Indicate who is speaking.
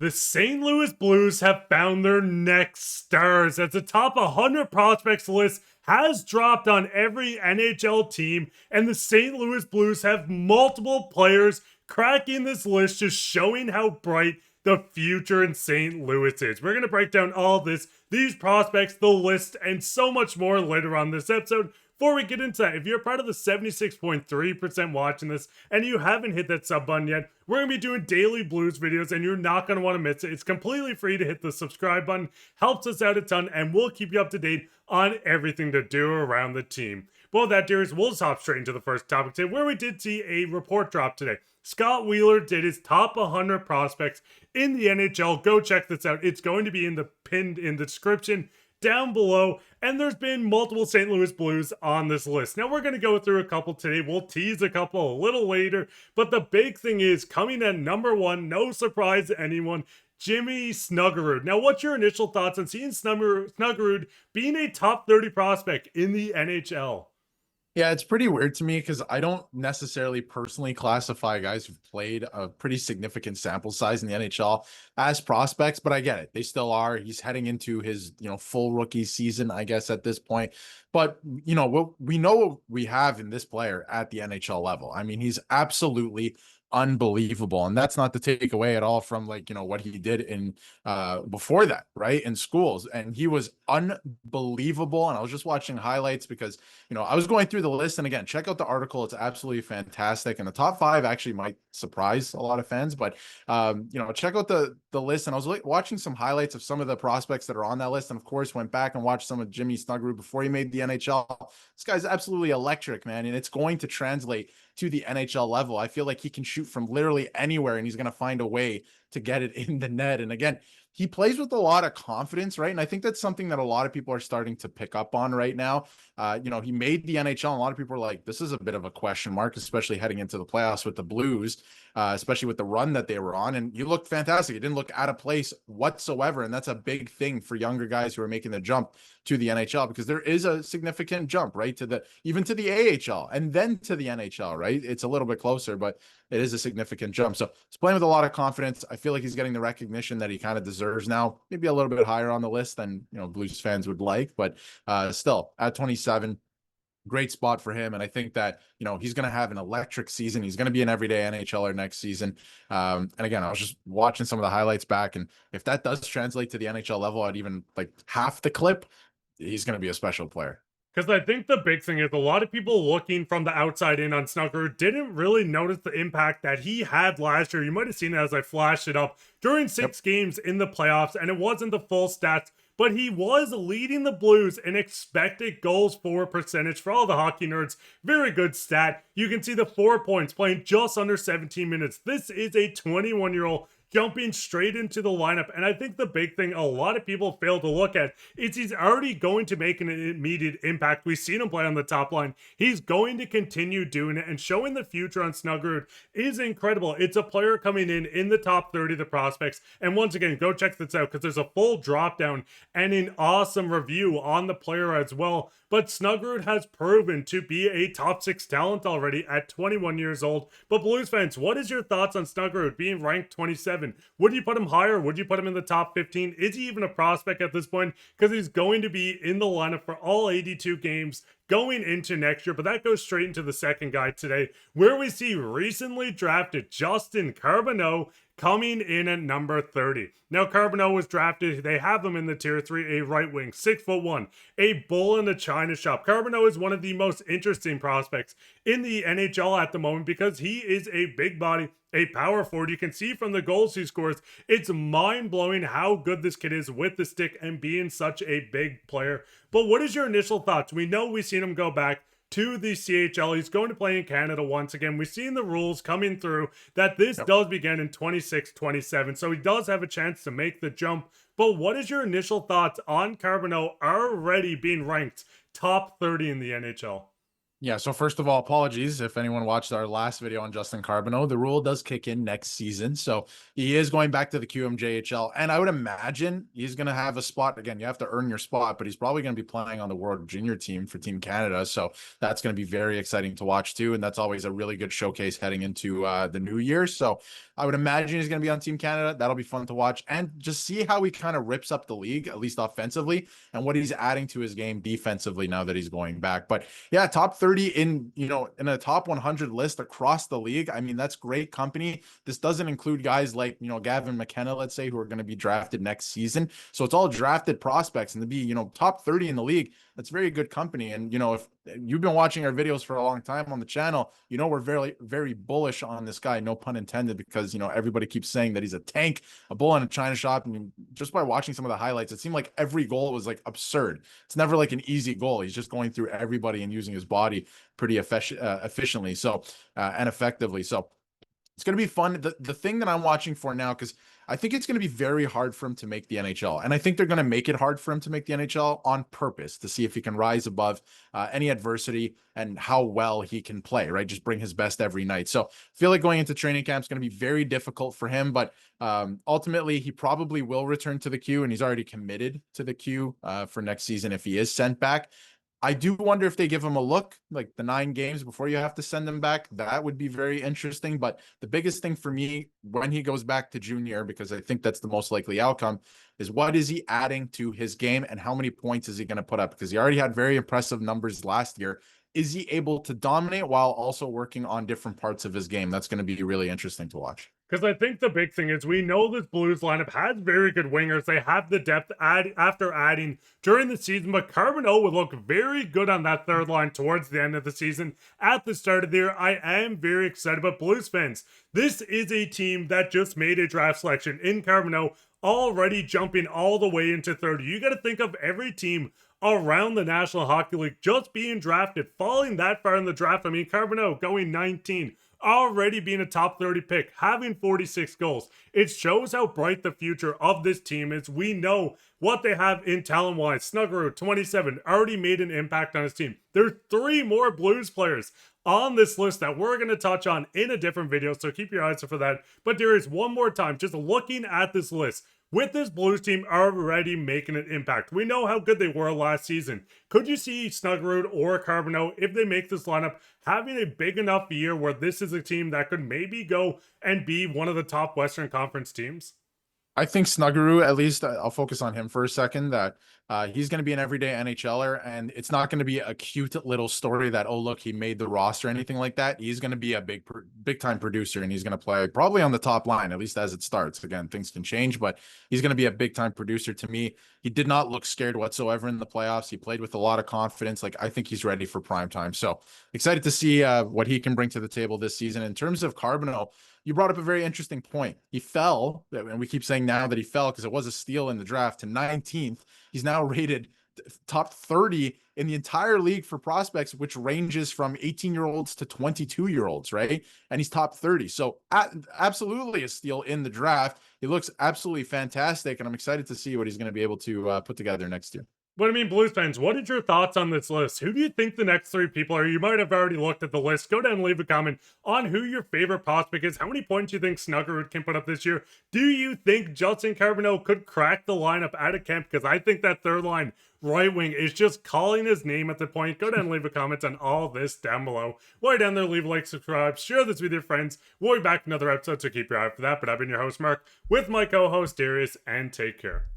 Speaker 1: The St. Louis Blues have found their next stars as the top 100 prospects list has dropped on every NHL team, and the St. Louis Blues have multiple players cracking this list, just showing how bright the future in St. Louis is. We're going to break down all of this, these prospects, the list, and so much more later on this episode. Before we get into that, if you're part of the 76.3% watching this and you haven't hit that sub button yet, we're going to be doing daily Blues videos and you're not going to want to miss it. It's completely free to hit the subscribe button, helps us out a ton, and we'll keep you up to date on everything to do around the team. But with that, Darius, we'll just hop straight into the first topic today, where we did see a report drop today. Scott Wheeler did his top 100 prospects in the NHL. Go check this out. It's going to be in the pinned in the description down below, and there's been multiple St. Louis Blues on this list. Now we're going to go through a couple today. We'll tease a couple a little later, but the big thing is coming at number one, no surprise to anyone, Jimmy Snuggerud. Now, what's your initial thoughts on seeing Snuggerud being a top 30 prospect in the NHL?
Speaker 2: Yeah, it's pretty weird to me because I don't necessarily personally classify guys who've played a pretty significant sample size in the NHL as prospects, but I get it. They still are. He's heading into his, full rookie season, I guess, at this point. But, we know what we have in this player at the NHL level. I mean, he's absolutely unbelievable, and that's not to take away at all from what he did in before that, right, in schools. And he was unbelievable. And I was just watching highlights because I was going through the list, and again, check out the article. It's absolutely fantastic, and the top five actually might surprise a lot of fans, but check out the list. And I was watching some highlights of some of the prospects that are on that list, and of course went back and watched some of Jimmy Snuggerud before he made the NHL. This guy's absolutely electric, man, and it's going to translate to the NHL level. I feel like he can shoot from literally anywhere, and he's going to find a way to get it in the net. And again, he plays with a lot of confidence, right? And I think that's something that a lot of people are starting to pick up on right now. He made the NHL, and a lot of people are like, this is a bit of a question mark, especially heading into the playoffs with the Blues, especially with the run that they were on. And you looked fantastic. It didn't look out of place whatsoever. And that's a big thing for younger guys who are making the jump to the NHL, because there is a significant jump, right? Even to the AHL and then to the NHL, right? It's a little bit closer, but it is a significant jump. So he's playing with a lot of confidence. I feel like he's getting the recognition that he kind of deserves now, maybe a little bit higher on the list than, Blues fans would like, but still at 27, great spot for him. And I think that, he's going to have an electric season. He's going to be an everyday NHLer next season. And again, I was just watching some of the highlights back, and if that does translate to the NHL level at even like half the clip, he's going to be a special player.
Speaker 1: Because I think the big thing is a lot of people looking from the outside in on Snuggerud didn't really notice the impact that he had last year. You might have seen it as I flashed it up during 6 games in the playoffs, and it wasn't the full stats, but he was leading the Blues in expected goals for percentage. For all the hockey nerds, very good stat. You can see the 4 points playing just under 17 minutes. This is a 21-year-old jumping straight into the lineup. And I think the big thing a lot of people fail to look at is he's already going to make an immediate impact. We've seen him play on the top line. He's going to continue doing it, and showing the future on Snuggerud is incredible. It's a player coming in the top 30 of the prospects. And once again, go check this out because there's a full drop down and an awesome review on the player as well. But Snuggerud has proven to be a top 6 talent already at 21 years old. But Blues fans, what is your thoughts on Snuggerud being ranked 27? Would you put him higher? Would you put him in the top 15? Is he even a prospect at this point? Because he's going to be in the lineup for all 82 games going into next year. But that goes straight into the second guy today, where we see recently drafted Justin Carbonneau coming in at number 30. Now, Carbonneau was drafted. They have him in the tier 3, a right wing, 6'1", a bull in a china shop. Carbonneau is one of the most interesting prospects in the NHL at the moment because he is a big body, a power forward. You can see from the goals he scores, it's mind-blowing how good this kid is with the stick and being such a big player. But what is your initial thoughts? We know we've seen him go back to the CHL. He's going to play in Canada once again. We've seen the rules coming through that this does begin in 26-27, so he does have a chance to make the jump. But what is your initial thoughts on Carbonneau already being ranked top 30 in the NHL?
Speaker 2: Yeah, so first of all, apologies if anyone watched our last video on Justin Carbonneau. The rule does kick in next season. So he is going back to the QMJHL. And I would imagine he's going to have a spot. Again, you have to earn your spot, but he's probably going to be playing on the World Junior team for Team Canada. So that's going to be very exciting to watch too. And that's always a really good showcase heading into the new year. So I would imagine he's going to be on Team Canada. That'll be fun to watch and just see how he kind of rips up the league, at least offensively, and what he's adding to his game defensively now that he's going back. But yeah, top 30 in, in a top 100 list across the league. I mean, that's great company. This doesn't include guys like, Gavin McKenna, let's say, who are going to be drafted next season. So it's all drafted prospects, and to be, top 30 in the league, that's very good company. And, if you've been watching our videos for a long time on the channel, we're very, very bullish on this guy, no pun intended, because, everybody keeps saying that he's a tank, a bull in a china shop. And just by watching some of the highlights, it seemed like every goal was like absurd. It's never like an easy goal. He's just going through everybody and using his body pretty efficiently. So, and effectively. So it's going to be fun. The thing that I'm watching for now, because I think it's going to be very hard for him to make the NHL. And I think they're going to make it hard for him to make the NHL on purpose to see if he can rise above any adversity and how well he can play, right? Just bring his best every night. So I feel like going into training camp is going to be very difficult for him, but ultimately he probably will return to the Q, and he's already committed to the Q for next season if he is sent back. I do wonder if they give him a look, like the 9 games before you have to send him back. That would be very interesting. But the biggest thing for me when he goes back to junior, because I think that's the most likely outcome, is what is he adding to his game and how many points is he going to put up? Because he already had very impressive numbers last year. Is he able to dominate while also working on different parts of his game? That's going to be really interesting to watch.
Speaker 1: Because I think the big thing is we know this Blues lineup has very good wingers. They have the depth after adding during the season, but Carbonneau would look very good on that third line towards the end of the season. At the start of the year, I am very excited about Blues fans. This is a team that just made a draft selection in Carbonneau, already jumping all the way into 30. You got to think of every team around the National Hockey League just being drafted, falling that far in the draft. I mean, Carbonneau going 19. Already being a top 30 pick, having 46 goals. It shows how bright the future of this team is. We know what they have in talent-wise. Snuggerud, 27, already made an impact on his team. There's 3 more Blues players on this list that we're going to touch on in a different video, so keep your eyes out for that. But there is one more time, just looking at this list, with this Blues team already making an impact. We know how good they were last season. Could you see Snuggerud or Carbonneau, if they make this lineup, having a big enough year where this is a team that could maybe go and be one of the top Western Conference teams?
Speaker 2: I think Snuggerud, at least I'll focus on him for a second, that he's going to be an everyday NHLer, and it's not going to be a cute little story that, oh, look, he made the roster, anything like that. He's going to be a big time producer, and he's going to play probably on the top line, at least as it starts. Again, things can change, but he's going to be a big time producer to me. He did not look scared whatsoever in the playoffs. He played with a lot of confidence. Like, I think he's ready for prime time. So excited to see what he can bring to the table this season. In terms of Carbonneau, you brought up a very interesting point. He fell, and we keep saying now that he fell because it was a steal in the draft, to 19th. He's now rated top 30 in the entire league for prospects, which ranges from 18-year-olds to 22-year-olds, right? And he's top 30. So absolutely a steal in the draft. He looks absolutely fantastic, and I'm excited to see what he's going to be able to put together next year.
Speaker 1: But I mean, Blues fans, what are your thoughts on this list? Who do you think the next 3 people are? You might have already looked at the list. Go down and leave a comment on who your favorite prospect is. How many points do you think Snuggerud can put up this year? Do you think Justin Carbonneau could crack the lineup out of camp? Because I think that third line right wing is just calling his name at the point. Go down and leave a comment on all this down below. While you're down there, leave a like, subscribe, share this with your friends. We'll be back in another episode, so keep your eye out for that. But I've been your host, Mark, with my co-host, Darius, and take care.